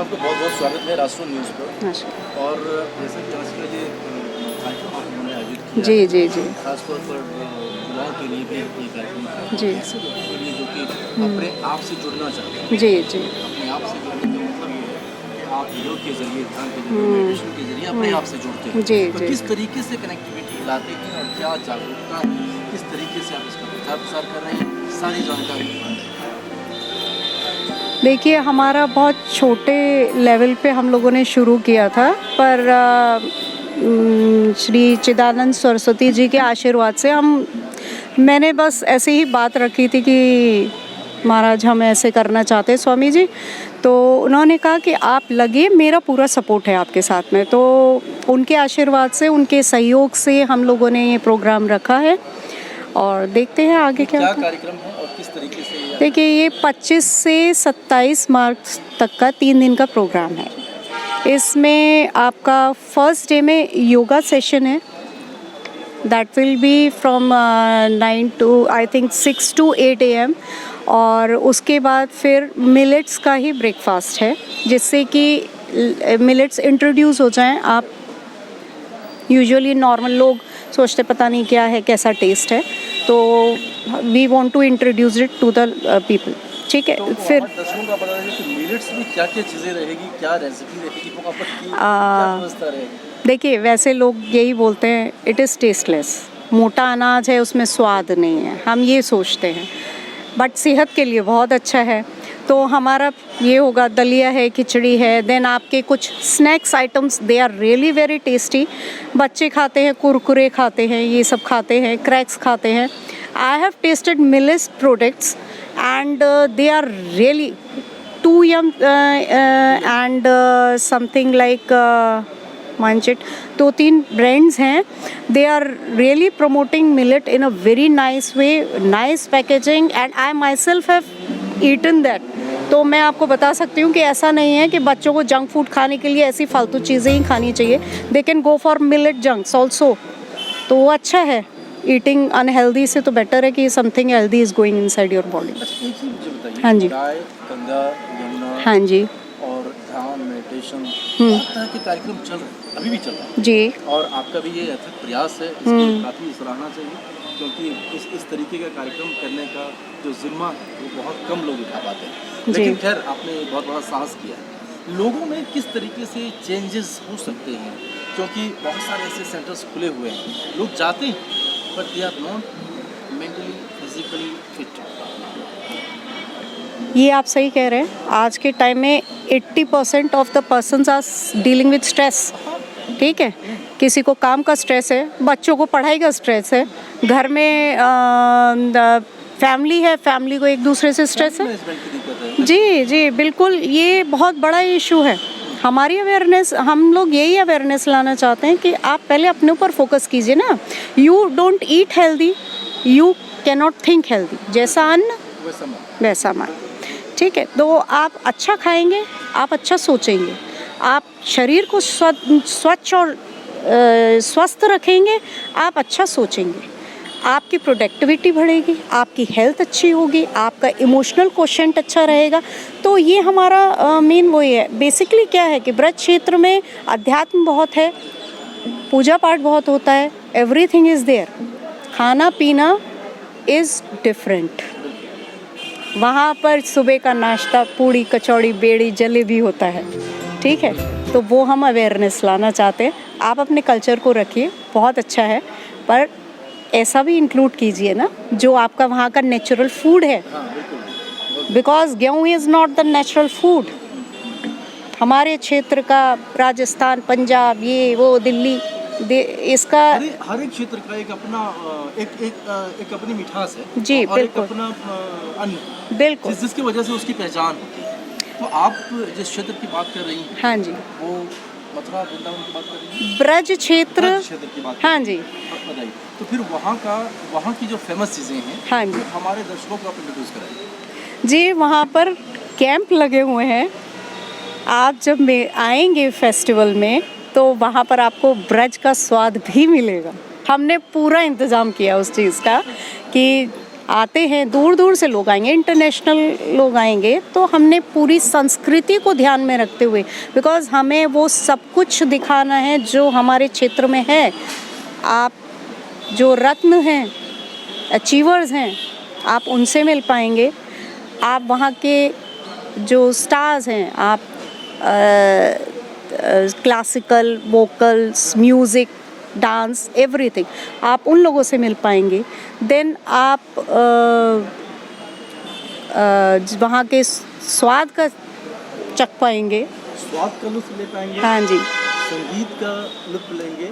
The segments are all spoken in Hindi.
आपका बहुत बहुत स्वागत है राष्ट्र न्यूज़ पर। नमस्कार। और जैसे कि आज का ये कार्यक्रम आपने आयोजित किया जी है, जी जी खासतौर पर युवाओं के लिए भी ये कार्यक्रम है, जी ऐसे लोगों के लिए जो कि अपने आप से जुड़ना चाहते हैं। जी जी अपने आप से जुड़ने का मतलब ये है कि आप योग के जरिए, ध्यान के जरिए, मेडिटेशन के जरिए अपने आप से जुड़ते हैं। जी तो जी किस तरीके से कनेक्टिविटी लाते हैं और क्या जागरूकता, किस तरीके से आप इसका प्रचार प्रसार कर रहे हैं, सारी जानकारी। देखिए, हमारा बहुत छोटे लेवल पे हम लोगों ने शुरू किया था, पर श्री चिदानंद सरस्वती जी के आशीर्वाद से मैंने बस ऐसे ही बात रखी थी कि महाराज हम ऐसे करना चाहते हैं स्वामी जी। तो उन्होंने कहा कि आप लगे, मेरा पूरा सपोर्ट है आपके साथ में। तो उनके आशीर्वाद से, उनके सहयोग से हम लोगों ने ये प्रोग्राम रखा है और देखते हैं आगे क्या होता है। कार्यक्रम है और किस तरीके से देखिए, ये 25 से 27 मार्च तक का 3 दिन का प्रोग्राम है। इसमें आपका फर्स्ट डे में योगा सेशन है, that will be from 9 to I think 6 to 8 AM। और उसके बाद फिर मिलेट्स का ही ब्रेकफास्ट है, जिससे कि मिलेट्स इंट्रोड्यूस हो जाएं। आप यूजुअली नॉर्मल लोग सोचते पता नहीं क्या है, कैसा टेस्ट है, तो we want to introduce it to the people. ठीक है, तो फिर दर्शकों का पता है कि मिलेट्स में क्या क्या चीज़ें रहेगी, क्या रेसिपी रहेगी, वहाँ पर क्या व्यवस्था रहेगी। देखिए, वैसे लोग यही बोलते हैं इट इज़ टेस्टलेस, मोटा अनाज है, उसमें स्वाद नहीं है, हम ये सोचते हैं, बट सेहत के लिए बहुत अच्छा है। तो हमारा ये होगा, दलिया है, खिचड़ी है, देन आपके कुछ snacks items, they are really very tasty. बच्चे खाते हैं, कुरकुरे खाते हैं, ये सब खाते हैं, क्रैक्स खाते हैं। I have tested millets products and they are really too yum and something like Manchit, 2-3 brands हैं, they are really promoting millet in a very nice way, nice packaging, and I myself have eaten that। तो मैं आपको बता सकती हूँ कि ऐसा नहीं है कि बच्चों को जंक फूड खाने के लिए ऐसी फालतू चीज़ें ही खानी चाहिए। They can go for millet junks also, तो वो अच्छा है। ईटिंग अनहेल्दी से तो बेटर है कि something healthy is going inside your body. अच्छा, एक चीज़ मुझे बताइए। हाँ जी। गाय, गंगा, यमुना, हाँ जी। और ध्यान, मेडिटेशन, बहुत तरह के कार्यक्रम चल रहे हैं, अभी भी चल रहा है जी। और आपका भी ये अथक प्रयास है, इसकी काफ़ी सराहना चाहिए, क्योंकि इस तरीके का कार्यक्रम करने का जो जिम्मा है वो बहुत कम लोग उठा पाते हैं। लेकिन खैर, आपने बहुत बड़ा साहस किया है। लोगों में किस तरीके से चेंजेस हो सकते हैं, क्योंकि बहुत सारे ऐसे सेंटर्स खुले हुए हैं, लोग जाते हैं but they are not mentally physically fit. ये आप सही कह रहे हैं। आज के टाइम में 80% of the persons are dealing with stress. ठीक है, किसी को काम का स्ट्रेस है, बच्चों को पढ़ाई का स्ट्रेस है, घर में फैमिली है, फैमिली को एक दूसरे से स्ट्रेस है। जी जी बिल्कुल, ये बहुत बड़ा इशू है। हमारी अवेयरनेस, हम लोग यही अवेयरनेस लाना चाहते हैं कि आप पहले अपने ऊपर फोकस कीजिए ना। You don't eat healthy, you can not think healthy. जैसा अन्न वैसा मन। ठीक है, तो आप अच्छा खाएंगे, आप अच्छा सोचेंगे, आप शरीर को स्वच्छ और स्वस्थ रखेंगे, आप अच्छा सोचेंगे, आपकी प्रोडक्टिविटी बढ़ेगी, आपकी हेल्थ अच्छी होगी, आपका इमोशनल क्वोशेंट अच्छा रहेगा। तो ये हमारा मेन वही है। बेसिकली क्या है कि ब्रज क्षेत्र में अध्यात्म बहुत है, पूजा पाठ बहुत होता है, एवरीथिंग इज़ देयर। खाना पीना इज़ डिफरेंट। वहाँ पर सुबह का नाश्ता पूड़ी कचौड़ी बेड़ी जलेबी होता है। ठीक है, तो वो हम अवेयरनेस लाना चाहते हैं। आप अपने कल्चर को रखिए, बहुत अच्छा है, पर ऐसा भी इंक्लूड कीजिए ना जो आपका वहाँ का नेचुरल फूड है, बिकॉज गेहूँ is not the natural food. हमारे क्षेत्र का, राजस्थान, पंजाब, ये वो, दिल्ली, इसका हर एक क्षेत्र का एक अपना एक अपनी मिठास है। जी और बिल्कुल, एक अपना अन्न, बिल्कुल, जिसकी वजह से उसकी पहचान होती है। तो आप जिस क्षेत्र की बात कर रही हैं, हाँ जी, वो मथुरा वृंदावन की बात कर रही हैं, ब्रज क्षेत्र की बात हाँ जी, बताइए। तो फिर वहाँ की जो फेमस चीज़ें हैं, हाँ जी, हमारे दर्शकों को आप इंट्रोड्यूस कराइए। जी। वहाँ पर कैंप लगे हुए हैं। आप जब आएंगे फेस्टिवल में तो वहाँ पर आपको ब्रज का स्वाद भी मिलेगा। हमने पूरा इंतज़ाम किया उस चीज़ का कि आते हैं, दूर दूर से लोग आएंगे, इंटरनेशनल लोग आएंगे, तो हमने पूरी संस्कृति को ध्यान में रखते हुए, बिकॉज़ हमें वो सब कुछ दिखाना है जो हमारे क्षेत्र में है। आप जो रत्न हैं, अचीवर्स हैं, आप उनसे मिल पाएंगे। आप वहाँ के जो स्टार्स हैं, आप classical, vocals, music, dance, everything, आप उन लोगों से मिल पाएंगे। देन आप वहाँ के स्वाद का चख पाएंगे। स्वाद का लुत्फ ले पाएंगे। हाँ जी। संगीत का लुत्फ लेंगे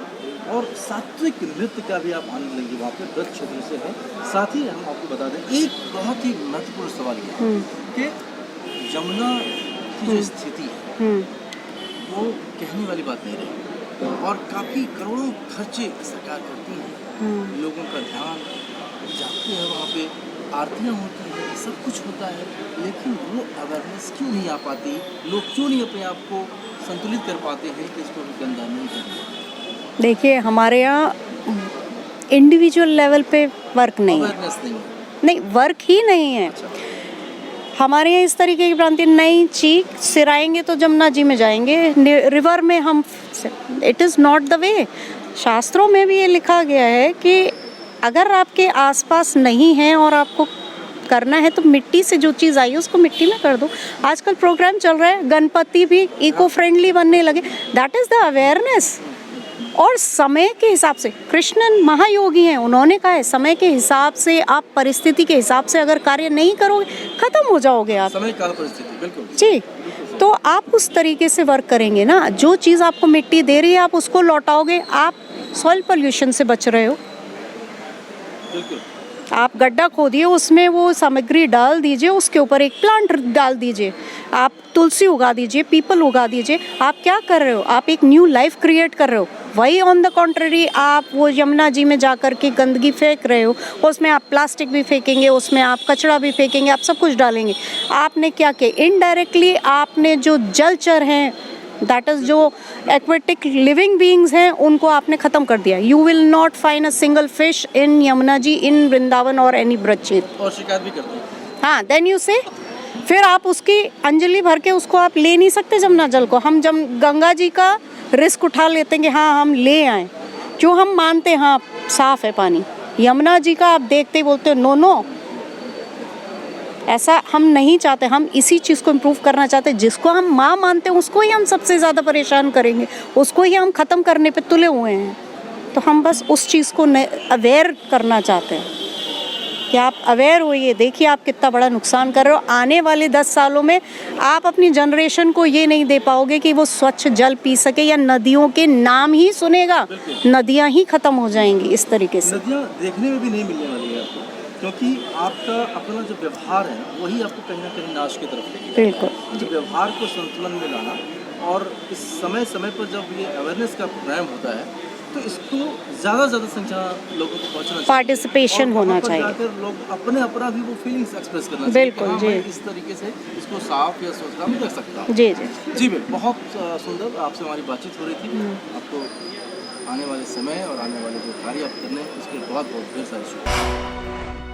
और सात्विक नृत्य का भी आप आनंद लेंगे। वहाँ पे ब्रज क्षेत्र से है। साथ ही हम आपको बता दें, एक बहुत ही महत्वपूर्ण सवाल ये है कि यमुना की जो स्थिति है वो कहने वाली बात नहीं रही, और काफ़ी करोड़ों खर्चे सरकार करती है, लोगों का ध्यान जाते हैं, वहाँ पे आरतियाँ होती हैं, सब कुछ होता है, लेकिन वो अवेयरनेस क्यों नहीं आ पाती? लोग क्यों नहीं अपने आप को संतुलित कर पाते हैं कि इसको गंदा नहीं करना? देखिए, हमारे यहाँ इंडिविजुअल लेवल पे वर्क नहीं है। अवेयरनेस नहीं, वर्क ही नहीं है। अच्छा। हमारे यहाँ इस तरीके की भ्रांति नहीं, चीख सिराएंगे तो जमुना जी में जाएंगे, रिवर में हम, it is not the way. शास्त्रों में भी ये लिखा गया है कि अगर आपके आसपास नहीं है और आपको करना है तो मिट्टी से जो चीज़ आई है उसको मिट्टी में कर दो। आजकल प्रोग्राम चल रहा है, गणपति भी इको फ्रेंडली बनने लगे, दैट इज़ द अवेयरनेस। और समय के हिसाब से, कृष्णन महायोगी हैं, उन्होंने कहा है समय के हिसाब से, आप परिस्थिति के हिसाब से अगर कार्य नहीं करोगे खत्म हो जाओगे आप। समय काल परिस्थिति, बिल्कुल जी। तो आप उस तरीके से वर्क करेंगे ना, जो चीज़ आपको मिट्टी दे रही है आप उसको लौटाओगे, आप सॉइल पोल्यूशन से बच रहे हो। बिल्कुल। आप गड्ढा खोदिए, उसमें वो सामग्री डाल दीजिए, उसके ऊपर एक प्लांट डाल दीजिए, आप तुलसी उगा दीजिए, पीपल उगा दीजिए। आप क्या कर रहे हो? आप एक न्यू लाइफ क्रिएट कर रहे हो। वही ऑन द कॉन्ट्ररी आप वो यमुना जी में जा कर के गंदगी फेंक रहे हो, उसमें आप प्लास्टिक भी फेंकेंगे, उसमें आप कचरा भी फेंकेंगे, आप सब कुछ डालेंगे। आपने क्या किया? इनडायरेक्टली आपने जो जलचर हैं, दैट इज़ जो एक्वेटिक लिविंग बीइंग्स हैं, उनको आपने ख़त्म कर दिया। You will not find a single fish in Yamuna ji, in Vrindavan और एनी ब्रज क्षेत्र। और शिकायत भी करते हैं। हाँ, देन यू से फिर आप उसकी अंजलि भर के उसको आप ले नहीं सकते जमुना जल को। हम जब गंगा जी का रिस्क उठा लेते हैं कि हाँ हम ले आएँ, क्यों? हम मानते हैं हाँ साफ़ है पानी। यमुना जी का आप देखते ही बोलते हो नो नो, ऐसा हम नहीं चाहते। हम इसी चीज़ को इम्प्रूव करना चाहते हैं। जिसको हम माँ मानते हैं उसको ही हम सबसे ज़्यादा परेशान करेंगे, उसको ही हम ख़त्म करने पे तुले हुए हैं। तो हम बस उस चीज़ को अवेयर करना चाहते हैं कि आप अवेयर होइए, देखिए आप कितना बड़ा नुकसान कर रहे हो। आने वाले 10 सालों में आप अपनी जनरेशन को ये नहीं दे पाओगे कि वो स्वच्छ जल पी सके, या नदियों के नाम ही सुनेगा, नदियाँ ही ख़त्म हो जाएंगी इस तरीके से। नदियाँ देखने में भी नहीं मिलने वाली है आपको, क्योंकि आपका अपना जो व्यवहार है वही आपको कहीं ना कहीं नाश की तरफ लेके जाएगा। बिल्कुल। जो व्यवहार को संतुलन में लाना, और इस समय समय पर जब ये अवेयरनेस का प्रोग्राम होता है तो इसको ज़्यादा से ज़्यादा संख्या लोगों को पहुँचना चाहिए, पार्टिसिपेशन होना चाहिए, जाकर लोग अपने अपना भी वो फीलिंग्स एक्सप्रेस करना चाहिए। बिल्कुल हाँ, जी। मैं इस तरीके से इसको साफ या सोचना भी रख सकता हूँ। जी जी जी बिल्कुल, बहुत सुंदर आपसे हमारी बातचीत हो रही थी। आपको आने वाले समय और आने वाले जो कार्य आप करने हैं उसके बहुत बहुत ढेर सारी शुभकामनाएं।